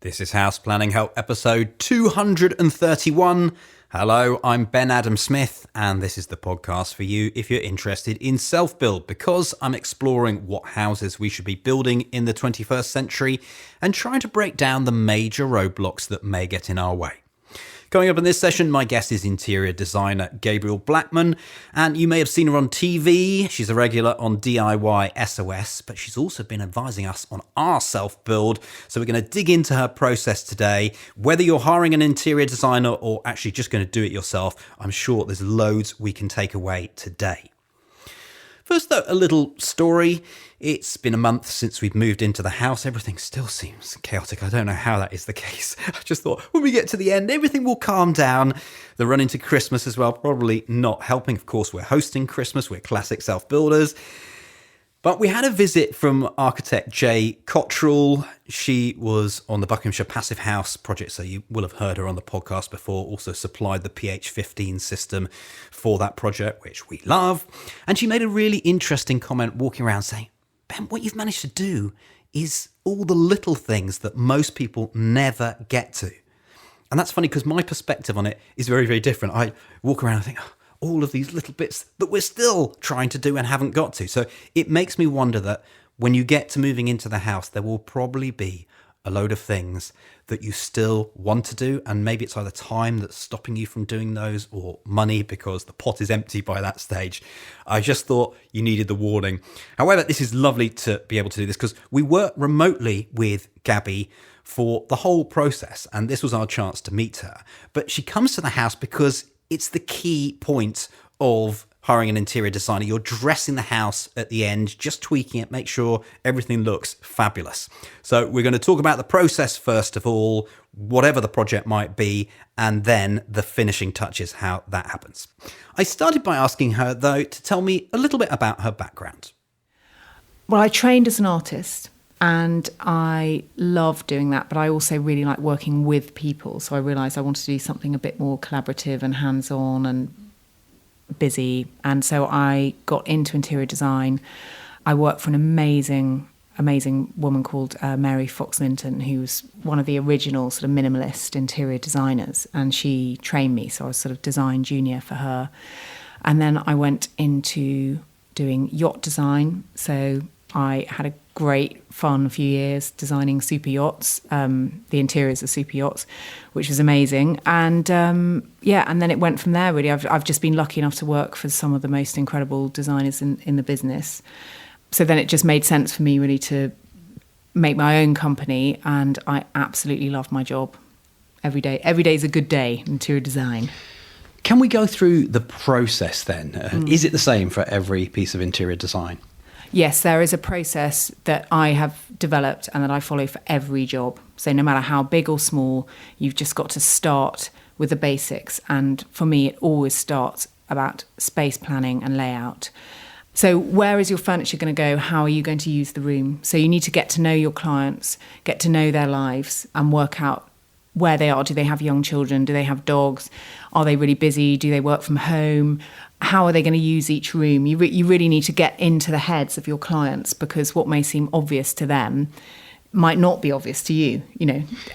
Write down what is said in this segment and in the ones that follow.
This is House Planning Help episode 231. Hello, I'm Ben Adam Smith, and this is the podcast for you if you're interested in self-build, because I'm exploring what houses we should be building in the 21st century and trying to break down the major roadblocks that may get in our way. Coming up in this session, my guest is interior designer Gabrielle Blackman, and you may have seen her on TV. She's a regular on DIY SOS, but she's also been advising us on our self-build. So we're going to dig into her process today. Whether you're hiring an interior designer or actually just going to do it yourself, I'm sure there's loads we can take away today. First, though, a little story. It's been a month since we've moved into the house. Everything still seems chaotic. I don't know how that is the case. I just thought when we get to the end, everything will calm down. The run into Christmas as well, probably not helping. Of course, we're hosting Christmas. We're classic self-builders. But we had a visit from architect Jay Cottrell. She was on the Buckinghamshire Passive House project, so you will have heard her on the podcast before. Also supplied the PH15 system for that project, which we love. And she made a really interesting comment walking around saying, Ben, what you've managed to do is all the little things that most people never get to. And that's funny because my perspective on it is very, very different. I walk around and think, oh, all of these little bits that we're still trying to do and haven't got to. So it makes me wonder that when you get to moving into the house, there will probably be a load of things that you still want to do. And maybe it's either time that's stopping you from doing those or money because the pot is empty by that stage. I just thought you needed the warning. However, this is lovely to be able to do this because we work remotely with Gabby for the whole process. And this was our chance to meet her. But she comes to the house because it's the key point of hiring an interior designer. You're dressing the house at the end, just tweaking it, make sure everything looks fabulous. So we're going to talk about the process first of all, whatever the project might be, and then the finishing touches, how that happens. I started by asking her, though, to tell me a little bit about her background. Well, I trained as an artist. And I love doing that, but I also really like working with people. So I realised I wanted to do something a bit more collaborative and hands-on and busy. And so I got into interior design. I worked for an amazing woman called Mary Fox-Minton, who was one of the original sort of minimalist interior designers. And she trained me, so I was sort of design junior for her. And then I went into doing yacht design. So I had a great fun few years designing super yachts, the interiors of super yachts, which was amazing. And and then it went from there, really. I've just been lucky enough to work for some of the most incredible designers in the business. So then it just made sense for me, really, to make my own company. And I absolutely love my job. Every day is a good day in interior design. Can we go through the process then? Is it the same for every piece of interior design? Yes, there is a process that I have developed and that I follow for every job. So no matter how big or small, you've just got to start with the basics. And for me, it always starts about space planning and layout. So where is your furniture going to go? How are you going to use the room? So you need to get to know your clients, get to know their lives and work out where they are. Do they have young children? Do they have dogs? Are they really busy? Do they work from home? How are they going to use each room? You really need to get into the heads of your clients, because what may seem obvious to them might not be obvious to you,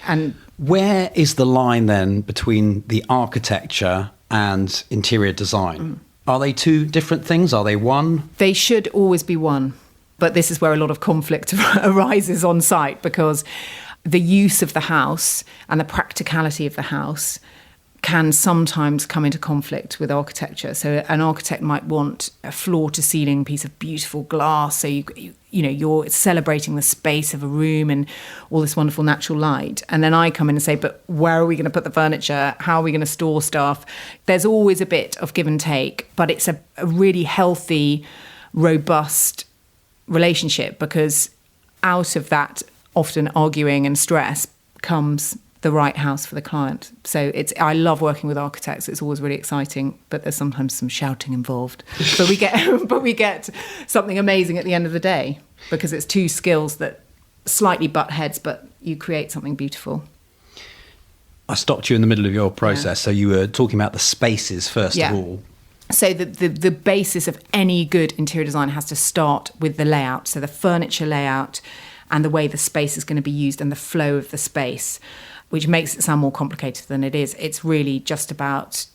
And where is the line then between the architecture and interior design? Are they two different things? Are they one? They should always be one. But this is where a lot of conflict arises on site, because the use of the house and the practicality of the house can sometimes come into conflict with architecture. So an architect might want a floor-to-ceiling piece of beautiful glass, so you're celebrating the space of a room and all this wonderful natural light. And then I come in and say, but where are we going to put the furniture? How are we going to store stuff? There's always a bit of give and take, but it's a really healthy, robust relationship, because out of that often arguing and stress comes the right house for the client. So I love working with architects. It's always really exciting, but there's sometimes some shouting involved. But we get something amazing at the end of the day, because it's two skills that slightly butt heads, but you create something beautiful. I stopped you in the middle of your process. Yeah. So you were talking about the spaces first of all. So the basis of any good interior design has to start with the layout. So the furniture layout and the way the space is going to be used and the flow of the space, which makes it sound more complicated than it is. It's really just about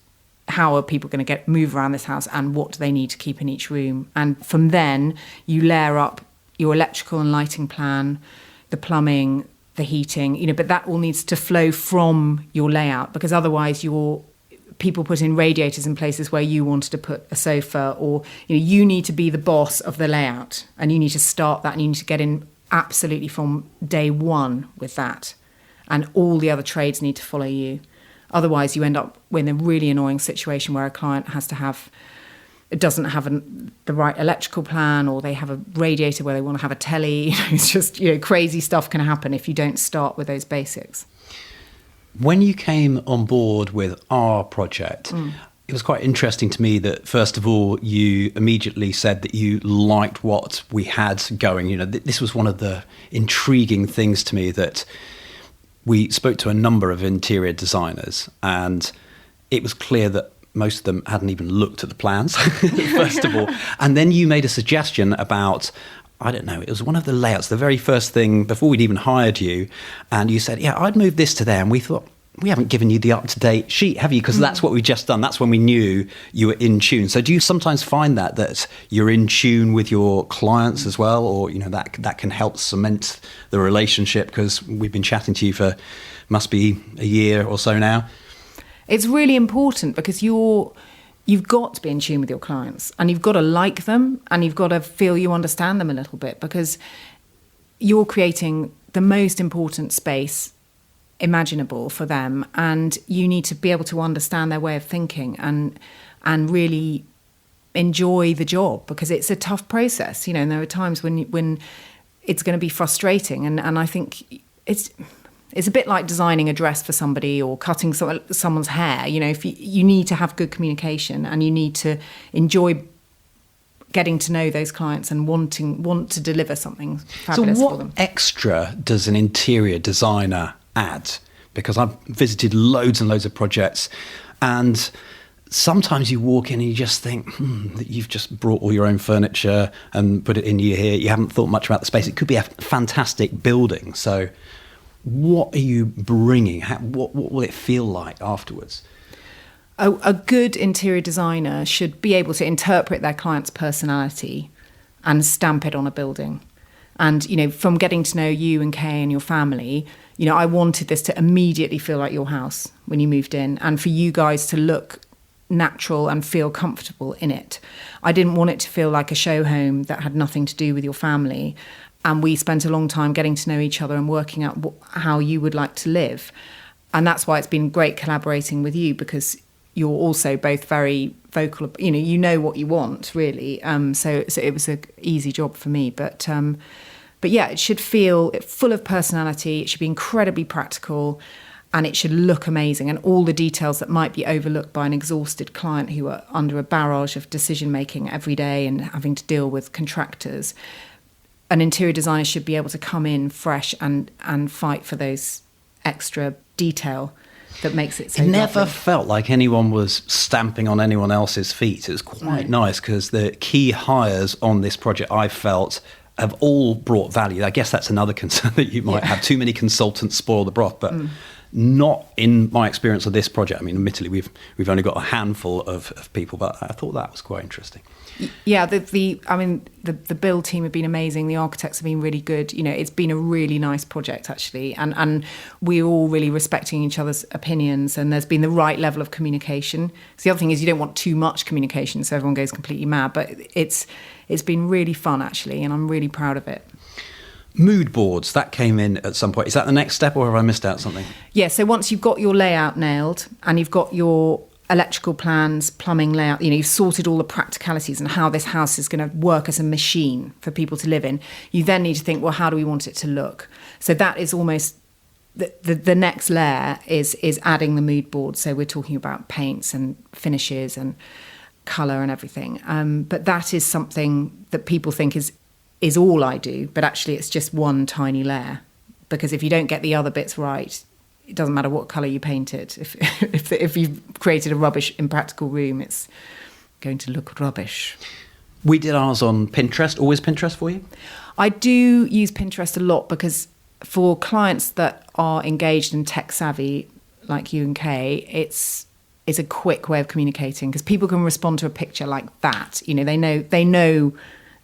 how are people going to move around this house and what do they need to keep in each room. And from then you layer up your electrical and lighting plan, the plumbing, the heating, but that all needs to flow from your layout, because otherwise people put in radiators in places where you wanted to put a sofa, or you need to be the boss of the layout, and you need to start that, and you need to get in absolutely from day one with that, and all the other trades need to follow you. Otherwise you end up with a really annoying situation where a client doesn't have the right electrical plan, or they have a radiator where they want to have a telly. It's just, crazy stuff can happen if you don't start with those basics. When you came on board with our project, it was quite interesting to me that, first of all, you immediately said that you liked what we had going. This was one of the intriguing things to me, that we spoke to a number of interior designers, and it was clear that most of them hadn't even looked at the plans, first of all. And then you made a suggestion about, I don't know, it was one of the layouts, the very first thing before we'd even hired you. And you said, yeah, I'd move this to there. And we thought, we haven't given you the up-to-date sheet, have you? Because that's what we've just done. That's when we knew you were in tune. So do you sometimes find that you're in tune with your clients as well? Or, that can help cement the relationship? Because we've been chatting to you for, must be a year or so now. It's really important, because you've got to be in tune with your clients, and you've got to like them, and you've got to feel you understand them a little bit, because you're creating the most important space imaginable for them, and you need to be able to understand their way of thinking and really enjoy the job, because it's a tough process, and there are times when it's going to be frustrating, and I think it's a bit like designing a dress for somebody or cutting someone's hair. If you need to have good communication, and you need to enjoy getting to know those clients and want to deliver something fabulous for them. So what extra does an interior designer add? Because I've visited loads and loads of projects, and sometimes you walk in and you just think that you've just brought all your own furniture and put it in here. You haven't thought much about the space. It could be a fantastic building. So what are you bringing? What will it feel like afterwards? A good interior designer should be able to interpret their client's personality and stamp it on a building. And, from getting to know you and Kay and your family, I wanted this to immediately feel like your house when you moved in, and for you guys to look natural and feel comfortable in it. I didn't want it to feel like a show home that had nothing to do with your family. And we spent a long time getting to know each other and working out how you would like to live. And that's why it's been great collaborating with you, because you're also both very vocal. You know what you want, really. So it was an easy job for me. But yeah, it should feel full of personality. It should be incredibly practical, and it should look amazing. And all the details that might be overlooked by an exhausted client who are under a barrage of decision making every day and having to deal with contractors. An interior designer should be able to come in fresh and fight for those extra detail that makes it so It never lovely. felt like anyone was stamping on anyone else's feet. It was quite nice, because the key hires on this project, I felt, have all brought value. I guess that's another concern, that you might have too many consultants spoil the broth, but not in my experience of this project. I mean, admittedly, we've only got a handful of people, but I thought that was quite interesting. Yeah, the build team have been amazing. The architects have been really good. It's been a really nice project, actually. And we're all really respecting each other's opinions, and there's been the right level of communication. So the other thing is, you don't want too much communication so everyone goes completely mad. But it's been really fun, actually, and I'm really proud of it. Mood boards, that came in at some point. Is that the next step, or have I missed out something? Yeah, so once you've got your layout nailed and you've got your electrical plans, plumbing layout, you've sorted all the practicalities and how this house is going to work as a machine for people to live in, you then need to think, well, how do we want it to look? So that is almost the next layer is adding the mood board. So we're talking about paints and finishes and colour and everything. But that is something that people think is all I do, but actually it's just one tiny layer, because if you don't get the other bits right, it doesn't matter what colour you paint it. If you've created a rubbish, impractical room, it's going to look rubbish. We did ours on Pinterest. Always Pinterest for you? I do use Pinterest a lot because for clients that are engaged and tech savvy like you and Kay, it's a quick way of communicating because people can respond to a picture like that. You know, they know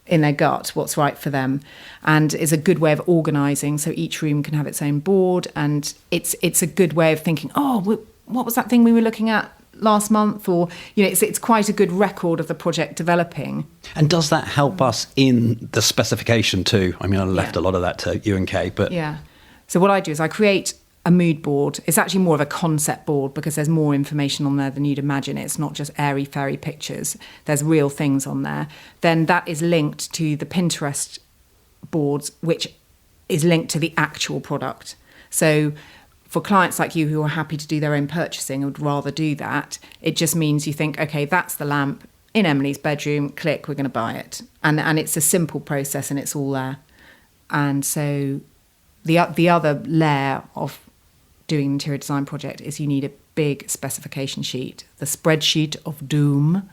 in their gut what's right for them, and is a good way of organising. So each room can have its own board, and it's a good way of thinking, oh, what was that thing we were looking at last month? Or, you know, it's quite a good record of the project developing. And does that help us in the specification too? I mean, I left a lot of that to you and Kay, but yeah. So what I do is I create a mood board. It's actually more of a concept board because there's more information on there than you'd imagine. It's not just airy-fairy pictures. There's real things on there. Then that is linked to the Pinterest boards, which is linked to the actual product. So for clients like you who are happy to do their own purchasing and would rather do that, it just means you think, okay, that's the lamp in Emily's bedroom, click, we're going to buy it. And it's a simple process and it's all there. And so the other layer of doing an interior design project is you need a big specification sheet. The spreadsheet of doom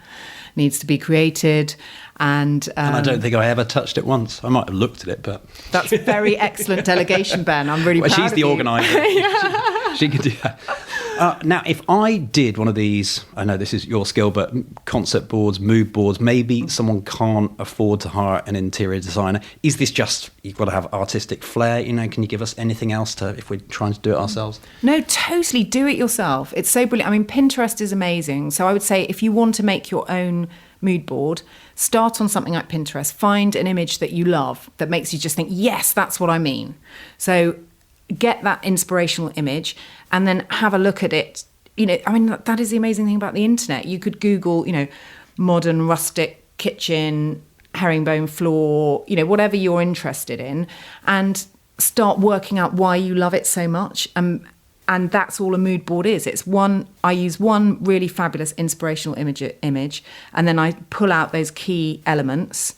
needs to be created. And I don't think I ever touched it once. I might have looked at it, but... That's very excellent delegation, Ben. I'm really proud she's of the you. organiser. She can do that. Now, if I did one of these, I know this is your skill, but concept boards, mood boards, maybe someone can't afford to hire an interior designer. Is this just, you've got to have artistic flair? You know, can you give us anything else to, if we're trying to do it ourselves? No, totally. Do it yourself. It's so brilliant. I mean, Pinterest is amazing. So I would say if you want to make your own mood board, start on something like Pinterest. Find an image that you love that makes you just think, yes, that's what I mean. So get that inspirational image and then have a look at it. You know, I mean, that is the amazing thing about the internet. You could Google, you know, modern rustic kitchen, herringbone floor, you know, whatever you're interested in, and start working out why you love it so much. And that's all a mood board is. I use one really fabulous inspirational image, and then I pull out those key elements.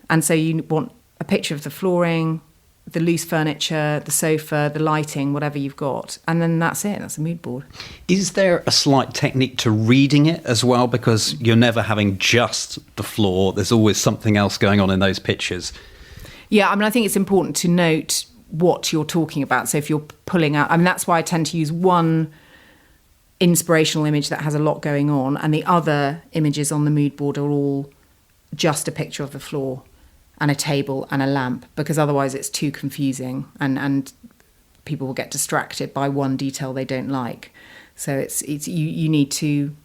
And so you want a picture of the flooring, the loose furniture, the sofa, the lighting, whatever you've got. And then that's it. That's a mood board. Is there a slight technique to reading it as well? Because you're never having just the floor. There's always something else going on in those pictures. Yeah, I mean, I think it's important to note what you're talking about. So if you're pulling out, I mean, that's why I tend to use one inspirational image that has a lot going on, and the other images on the mood board are all just a picture of the floor and a table and a lamp, because otherwise it's too confusing and people will get distracted by one detail they don't like. So it's you need to,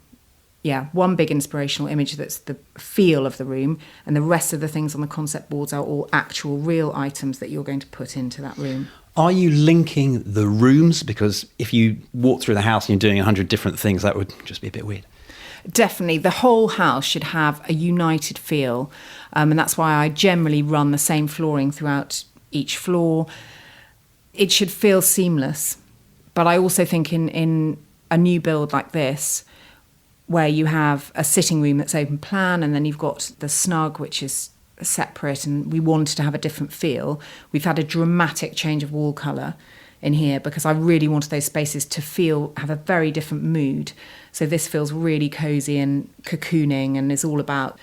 one big inspirational image that's the feel of the room, and the rest of the things on the concept boards are all actual real items that you're going to put into that room. Are you linking the rooms? Because if you walk through the house and you're doing 100 different things, that would just be a bit weird. Definitely. The whole house should have a united feel. And that's why I generally run the same flooring throughout each floor. It should feel seamless. But I also think in a new build like this, where you have a sitting room that's open plan, and then you've got the snug, which is separate, and we wanted to have a different feel. We've had a dramatic change of wall colour in here because I really wanted those spaces to have a very different mood. So this feels really cosy and cocooning and is all about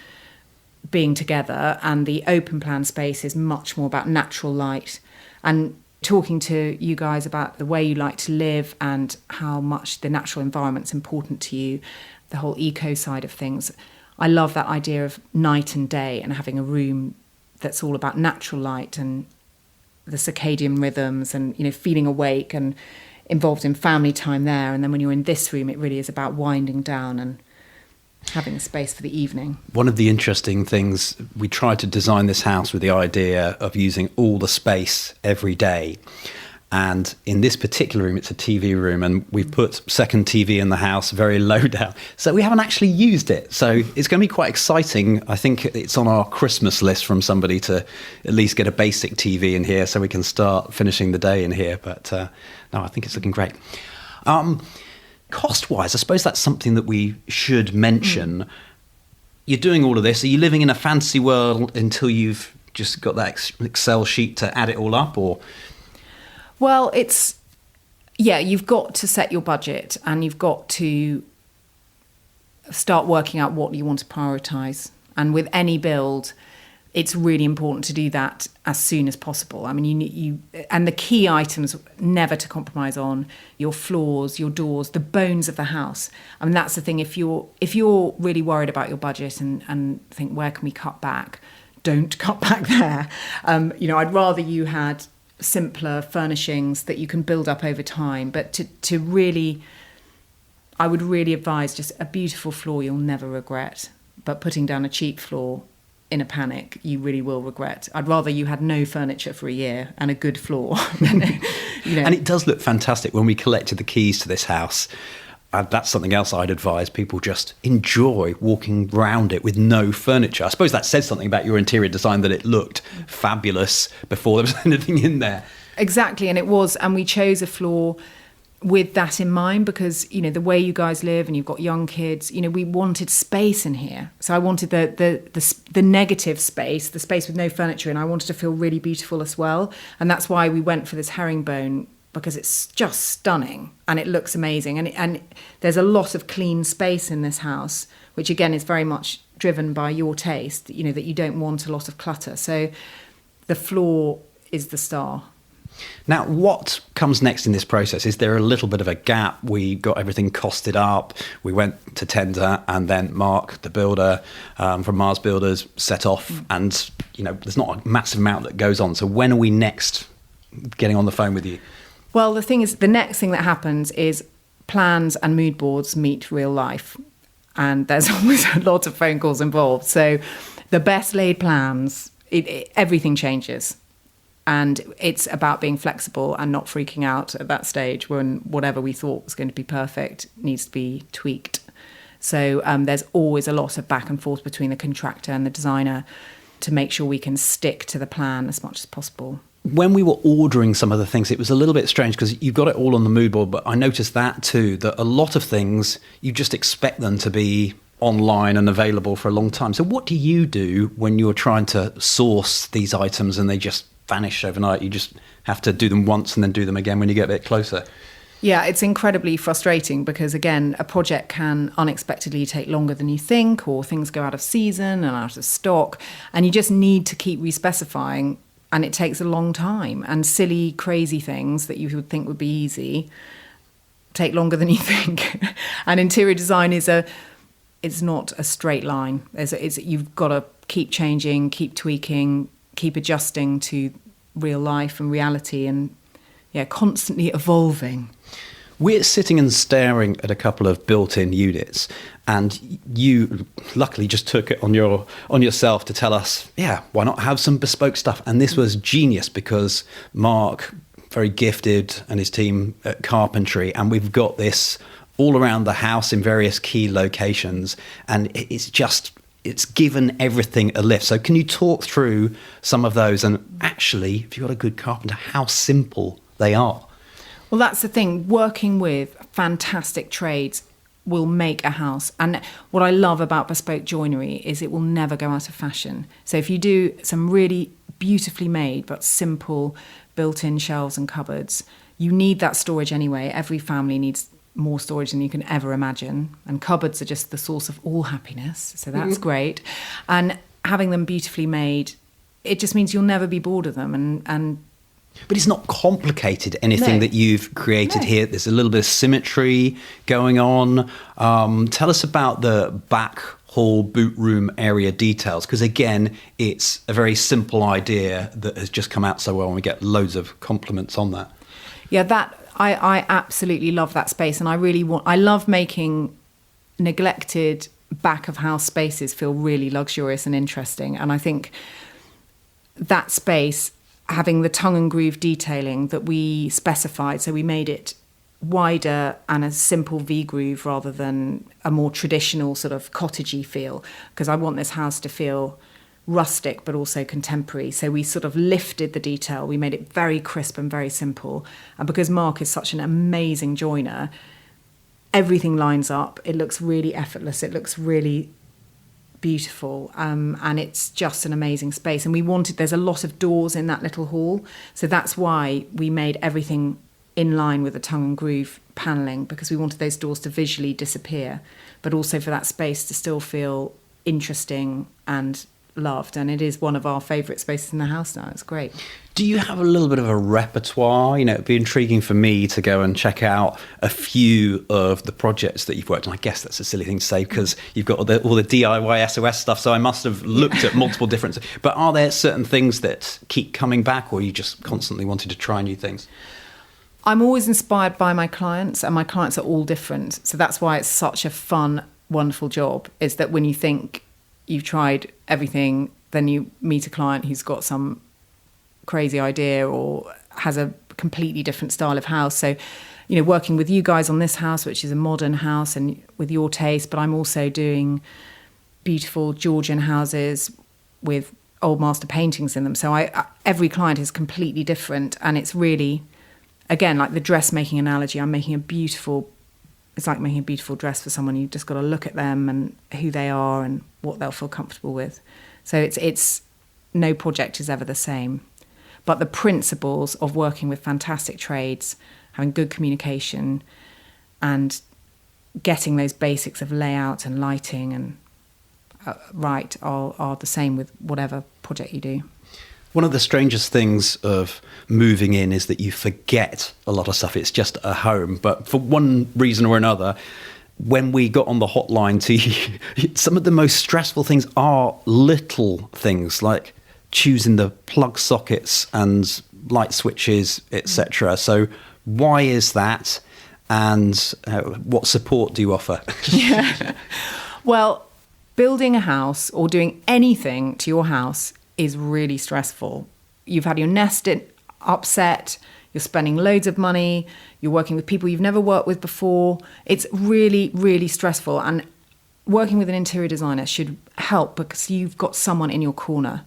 being together. And the open plan space is much more about natural light. And talking to you guys about the way you like to live and how much the natural environment's important to you, the whole eco side of things. I love that idea of night and day and having a room that's all about natural light and the circadian rhythms and, you know, feeling awake and involved in family time there. And then when you're in this room, it really is about winding down and having a space for the evening. One of the interesting things, we tried to design this house with the idea of using all the space every day. And in this particular room, it's a TV room, and we've put second TV in the house very low down. So we haven't actually used it. So it's going to be quite exciting. I think it's on our Christmas list from somebody to at least get a basic TV in here so we can start finishing the day in here. But no, I think it's looking great. Cost-wise, I suppose that's something that we should mention. You're doing all of this. Are you living in a fantasy world until you've just got that Excel sheet to add it all up, or...? Well, you've got to set your budget and you've got to start working out what you want to prioritise. And with any build, it's really important to do that as soon as possible. I mean, and the key items never to compromise on: your floors, your doors, the bones of the house. I mean, that's the thing. If you're really worried about your budget and think, where can we cut back? Don't cut back there. I'd rather you had simpler furnishings that you can build up over time. But to really, I would really advise just a beautiful floor you'll never regret. But putting down a cheap floor in a panic, you really will regret. I'd rather you had no furniture for a year and a good floor. And it does look fantastic when we collected the keys to this house. That's something else I'd advise people just enjoy walking around it with no furniture. I suppose that says something about your interior design, that it looked fabulous before there was anything in there. Exactly, and it was. And we chose a floor with that in mind because, the way you guys live and you've got young kids, we wanted space in here. So I wanted the negative space, the space with no furniture, and I wanted to feel really beautiful as well. And that's why we went for this herringbone, because it's just stunning and it looks amazing. And there's a lot of clean space in this house, which again is very much driven by your taste, that you don't want a lot of clutter. So the floor is the star. Now, what comes next in this process? Is there a little bit of a gap? We got everything costed up. We went to tender, and then Mark, the builder from Mars Builders, set off. And, there's not a massive amount that goes on. So when are we next getting on the phone with you? Well, the thing is, the next thing that happens is plans and mood boards meet real life. And there's always a lot of phone calls involved. So the best laid plans, everything changes. And it's about being flexible and not freaking out at that stage when whatever we thought was going to be perfect needs to be tweaked. So there's always a lot of back and forth between the contractor and the designer to make sure we can stick to the plan as much as possible. When we were ordering some of the things, it was a little bit strange because you've got it all on the mood board, but I noticed that too, that a lot of things, you just expect them to be online and available for a long time. So what do you do when you're trying to source these items and they just vanish overnight? You just have to do them once and then do them again when you get a bit closer. Yeah, it's incredibly frustrating because, again, a project can unexpectedly take longer than you think, or things go out of season and out of stock, and you just need to keep respecifying, and it takes a long time. And silly, crazy things that you would think would be easy take longer than you think. And interior design it's not a straight line. You've got to keep changing, keep tweaking, keep adjusting to real life and reality, and constantly evolving. We're sitting and staring at a couple of built-in units, and you luckily just took it on yourself to tell us, why not have some bespoke stuff? And this was genius because Mark, very gifted, and his team at carpentry, and we've got this all around the house in various key locations, and it's given everything a lift. So can you talk through some of those, and actually, if you've got a good carpenter, how simple they are? Well, that's the thing. Working with fantastic trades will make a house. And what I love about bespoke joinery is it will never go out of fashion. So if you do some really beautifully made but simple built-in shelves and cupboards, you need that storage anyway. Every family needs more storage than you can ever imagine. And cupboards are just the source of all happiness. So that's great. And having them beautifully made, it just means you'll never be bored of them. And But it's not complicated, anything that you've created here. There's a little bit of symmetry going on. Tell us about the back hall boot room area details, because again, it's a very simple idea that has just come out so well, and we get loads of compliments on that. Yeah, I absolutely love that space, and I love making neglected back of house spaces feel really luxurious and interesting. And I think that space, having the tongue and groove detailing that we specified, so we made it wider and a simple V-groove rather than a more traditional sort of cottagey feel, because I want this house to feel rustic but also contemporary. So we sort of lifted the detail, we made it very crisp and very simple. And because Mark is such an amazing joiner, everything lines up, it looks really effortless, it looks really beautiful, and it's just an amazing space. And there's a lot of doors in that little hall, so that's why we made everything in line with the tongue and groove paneling, because we wanted those doors to visually disappear, but also for that space to still feel interesting and loved, and it is one of our favourite spaces in the house now. It's great. Do you have a little bit of a repertoire? You know, it'd be intriguing for me to go and check out a few of the projects that you've worked on. I guess that's a silly thing to say because you've got all the DIY SOS stuff, so I must have looked at multiple different... But are there certain things that keep coming back, or you just constantly wanted to try new things? I'm always inspired by my clients, and my clients are all different. So that's why it's such a fun, wonderful job, is that when you think you've tried everything, then you meet a client who's got some crazy idea or has a completely different style of house. So, you know, working with you guys on this house, which is a modern house and with your taste, but I'm also doing beautiful Georgian houses with old master paintings in them. So every client is completely different, and it's really, again, like the dressmaking analogy, it's like making a beautiful dress for someone. You've just got to look at them and who they are and what they'll feel comfortable with. So it's no project is ever the same. But the principles of working with fantastic trades, having good communication, and getting those basics of layout and lighting and right are the same with whatever project you do. One of the strangest things of moving in is that you forget a lot of stuff. It's just a home. But for one reason or another, when we got on the hotline to you, some of the most stressful things are little things like choosing the plug sockets and light switches, etc. So why is that? And what support do you offer? Yeah. Well, building a house or doing anything to your house is really stressful. You've had your nest upset, you're spending loads of money, you're working with people you've never worked with before. It's really, really stressful. And working with an interior designer should help because you've got someone in your corner,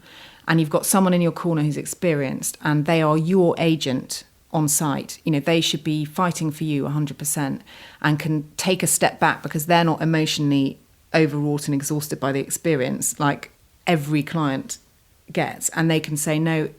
and you've got someone in your corner who's experienced, and they are your agent on site. You know, they should be fighting for you 100% and can take a step back because they're not emotionally overwrought and exhausted by the experience like every client gets, and they can say, no,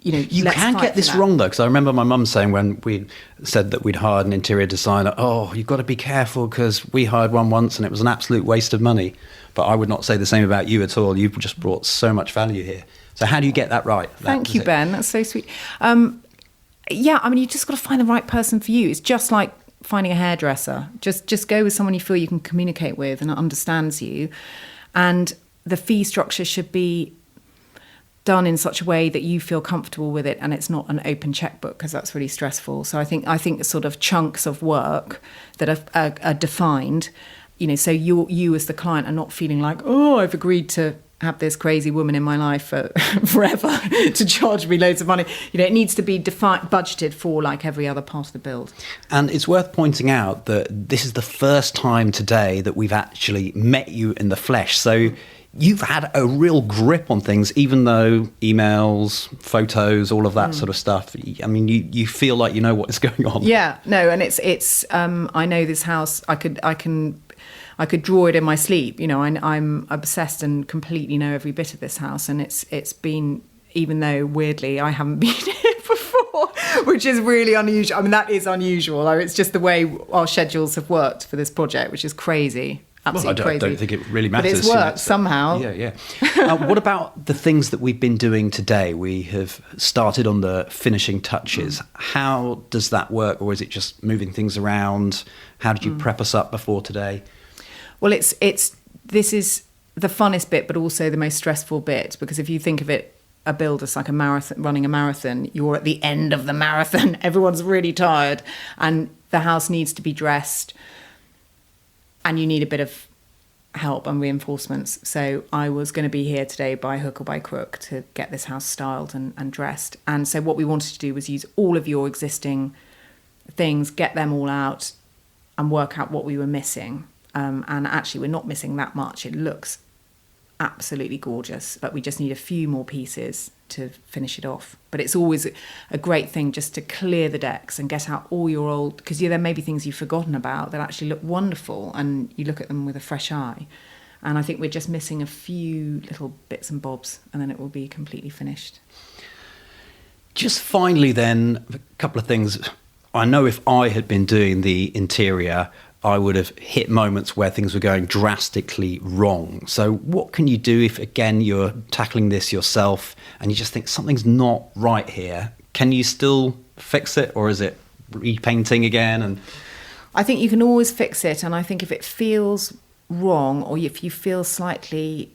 you know, you can get this wrong though, because I remember my mum saying when we said that we'd hired an interior designer, oh, you've got to be careful because we hired one once and it was an absolute waste of money. But I would not say the same about you at all. You've just brought so much value here. So how do you get that right? Thank you, Ben. That's so sweet. Yeah, I mean, you just got to find the right person for you. It's just like finding a hairdresser. Just go with someone you feel you can communicate with and understands you. And the fee structure should be done in such a way that you feel comfortable with it, and it's not an open checkbook because that's really stressful. So I think sort of chunks of work that are defined, you know, so you as the client are not feeling like, oh, I've agreed to have this crazy woman in my life for forever to charge me loads of money. You know, it needs to be budgeted for like every other part of the build. And it's worth pointing out that this is the first time today that we've actually met you in the flesh. So you've had a real grip on things, even though emails, photos, all of that sort of stuff. I mean, you feel like you know what is going on. Yeah, no, and it's I know this house. I could draw it in my sleep. You know, I'm obsessed and completely know every bit of this house. And it's been, even though weirdly I haven't been here before, which is really unusual. I mean, that is unusual. It's just the way our schedules have worked for this project, which is crazy. Absolutely crazy. I don't think it really matters. But it's worked somehow. Yeah. What about the things that we've been doing today? We have started on the finishing touches. How does that work? Or is it just moving things around? How did you prep us up before today? Well, this is the funnest bit, but also the most stressful bit, because if you think of it, a build is like a marathon, running a marathon. You're at the end of the marathon. Everyone's really tired, and the house needs to be dressed, and you need a bit of help and reinforcements. So I was going to be here today by hook or by crook to get this house styled and dressed. And so what we wanted to do was use all of your existing things, get them all out, and work out what we were missing. And actually, we're not missing that much. It looks absolutely gorgeous, but we just need a few more pieces to finish it off. But it's always a great thing just to clear the decks and get out all your old, because there may be things you've forgotten about that actually look wonderful, and you look at them with a fresh eye. And I think we're just missing a few little bits and bobs, and then it will be completely finished. Just finally then, a couple of things. I know if I had been doing the interior, I would have hit moments where things were going drastically wrong. So what can you do if, again, you're tackling this yourself and you just think something's not right here? Can you still fix it, or is it repainting again? And I think you can always fix it. And I think if it feels wrong, or if you feel slightly,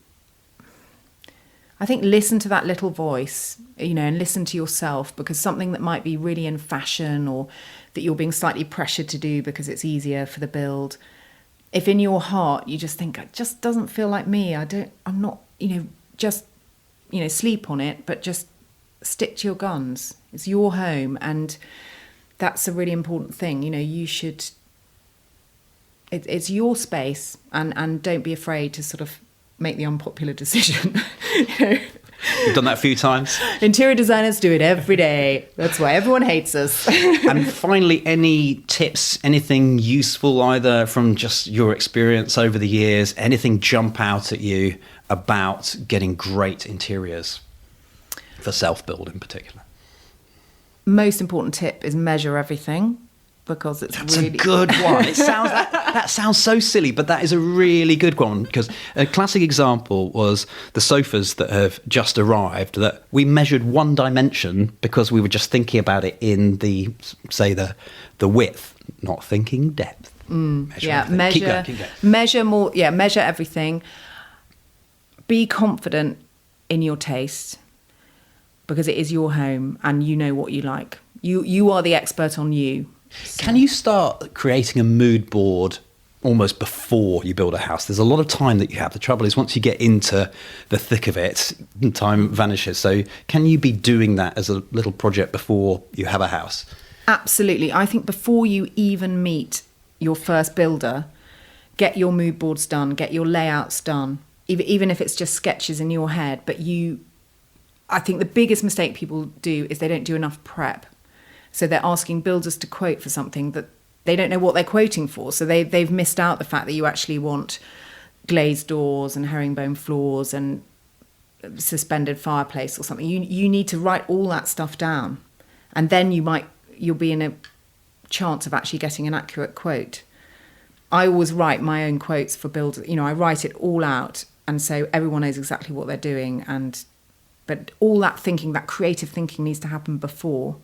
I think listen to that little voice, and listen to yourself, because something that might be really in fashion, or that you're being slightly pressured to do because it's easier for the build, if in your heart you just think, it just doesn't feel like me, I'm not, just, sleep on it, but just stick to your guns. It's your home, and that's a really important thing. You should, it's your space, and don't be afraid to sort of make the unpopular decision. You've done that a few times. Interior designers do it every day. That's why everyone hates us. And finally, any tips, anything useful either from just your experience over the years, anything jump out at you about getting great interiors for self-build in particular? Most important tip is measure everything, because that's a good one. It sounds that sounds so silly, but that is a really good one, because a classic example was the sofas that have just arrived, that we measured one dimension because we were just thinking about it in the width, not thinking depth. Measure more. Yeah, measure everything. Be confident in your taste, because it is your home and you know what you like. You are the expert on you. So. Can you start creating a mood board almost before you build a house? There's a lot of time that you have. The trouble is, once you get into the thick of it, time vanishes. So can you be doing that as a little project before you have a house? Absolutely. I think before you even meet your first builder, get your mood boards done, get your layouts done, even if it's just sketches in your head. But I think the biggest mistake people do is they don't do enough prep. So they're asking builders to quote for something that they don't know what they're quoting for. So they've missed out the fact that you actually want glazed doors and herringbone floors and suspended fireplace or something. You need to write all that stuff down, and then you'll be in a chance of actually getting an accurate quote. I always write my own quotes for builders. I write it all out, and so everyone knows exactly what they're doing. But all that thinking, that creative thinking, needs to happen before.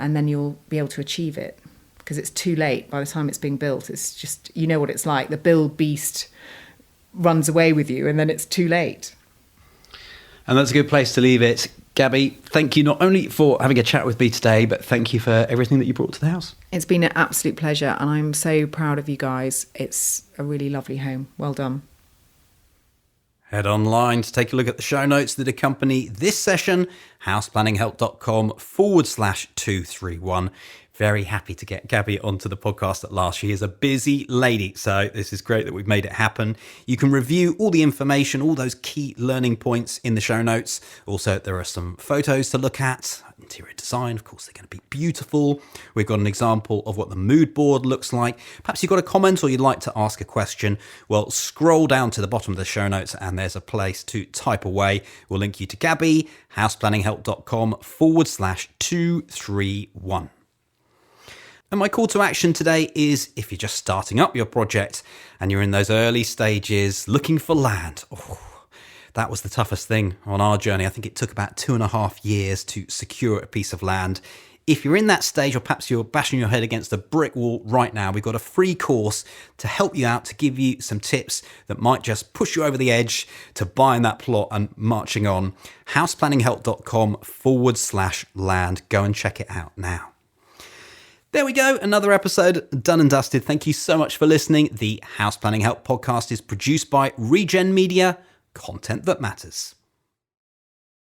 And then you'll be able to achieve it, because it's too late by the time it's being built. It's just, what it's like. The build beast runs away with you, and then it's too late. And that's a good place to leave it. Gabby, thank you not only for having a chat with me today, but thank you for everything that you brought to the house. It's been an absolute pleasure, and I'm so proud of you guys. It's a really lovely home. Well done. Head online to take a look at the show notes that accompany this session, houseplanninghelp.com/231. Very happy to get Gabby onto the podcast at last. She is a busy lady, so this is great that we've made it happen. You can review all the information, all those key learning points in the show notes. Also, there are some photos to look at. Interior design, of course, they're going to be beautiful. We've got an example of what the mood board looks like. Perhaps you've got a comment or you'd like to ask a question. Well, scroll down to the bottom of the show notes and there's a place to type away. We'll link you to Gabby, houseplanninghelp.com/231. And my call to action today is, if you're just starting up your project and you're in those early stages looking for land. That was the toughest thing on our journey. I think it took about 2.5 years to secure a piece of land. If you're in that stage, or perhaps you're bashing your head against a brick wall right now, we've got a free course to help you out, to give you some tips that might just push you over the edge to buying that plot and marching on. houseplanninghelp.com/land. Go and check it out now. There we go, another episode done and dusted. Thank you so much for listening. The House Planning Help podcast is produced by Regen Media, content that matters.